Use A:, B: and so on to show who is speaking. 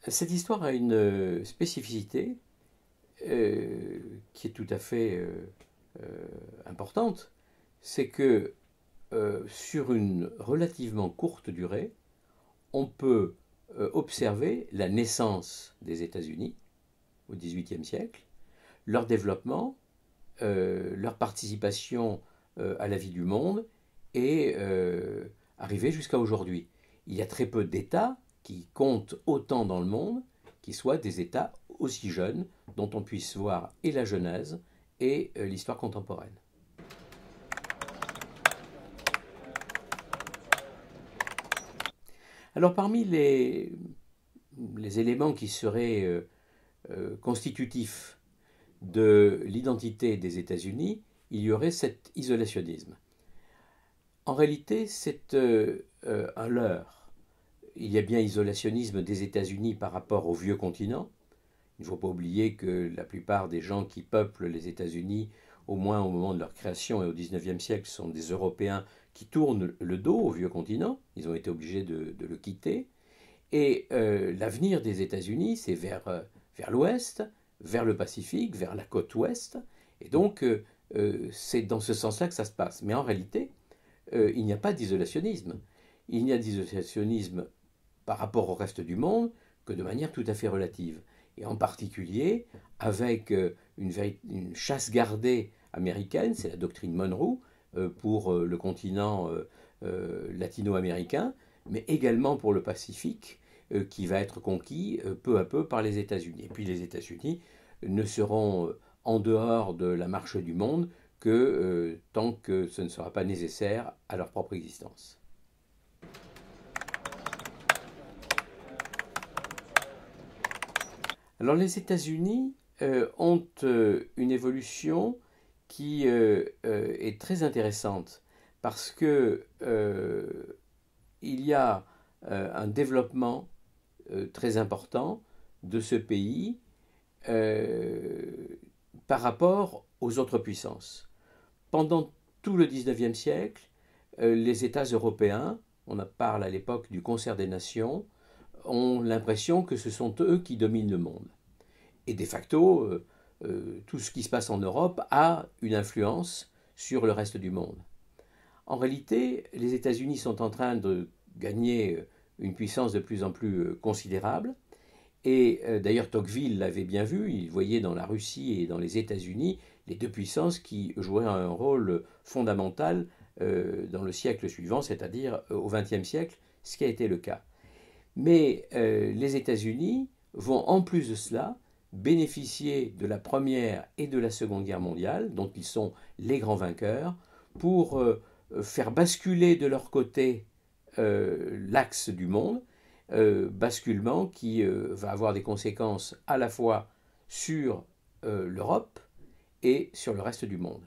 A: Cette histoire a une spécificité qui est tout à fait importante, c'est que sur une relativement courte durée, on peut observer la naissance des États-Unis au XVIIIe siècle, leur développement, leur participation à la vie du monde et arriver jusqu'à aujourd'hui. Il y a très peu d'États qui comptent autant dans le monde qui soient des États aussi jeunes dont on puisse voir et la Genèse et l'histoire contemporaine. Alors parmi les éléments qui seraient constitutifs de l'identité des États-Unis, il y aurait cet isolationnisme. En réalité, c'est un leurre. Il y a bien isolationnisme des États-Unis par rapport au vieux continent. Il ne faut pas oublier que la plupart des gens qui peuplent les États-Unis, au moins au moment de leur création et au XIXe siècle, sont des Européens qui tournent le dos au vieux continent. Ils ont été obligés de le quitter. Et l'avenir des États-Unis, c'est vers l'ouest, vers le Pacifique, vers la côte ouest. Et donc, c'est dans ce sens-là que ça se passe. Mais en réalité, il n'y a pas d'isolationnisme. Il n'y a d'isolationnisme par rapport au reste du monde que de manière tout à fait relative. Et en particulier avec une chasse gardée américaine, c'est la doctrine Monroe pour le continent latino-américain, mais également pour le Pacifique, qui va être conquis peu à peu par les États-Unis. Et puis les États-Unis ne seront en dehors de la marche du monde que tant que ce ne sera pas nécessaire à leur propre existence. Alors les États-Unis ont une évolution qui est très intéressante parce que il y a un développement très important de ce pays euh, par rapport aux autres puissances. Pendant tout le XIXe siècle, les États européens, on parle à l'époque du concert des nations, ont l'impression que ce sont eux qui dominent le monde. Et de facto, tout ce qui se passe en Europe a une influence sur le reste du monde. En réalité, les États-Unis sont en train de gagner une puissance de plus en plus considérable. Et d'ailleurs, Tocqueville l'avait bien vu, il voyait dans la Russie et dans les États-Unis les deux puissances qui joueraient un rôle fondamental dans le siècle suivant, c'est-à-dire au XXe siècle, ce qui a été le cas. Mais les États-Unis vont en plus de cela bénéficier de la Première et de la Seconde Guerre mondiale, dont ils sont les grands vainqueurs, pour faire basculer de leur côté l'axe du monde, basculement qui va avoir des conséquences à la fois sur l'Europe et sur le reste du monde.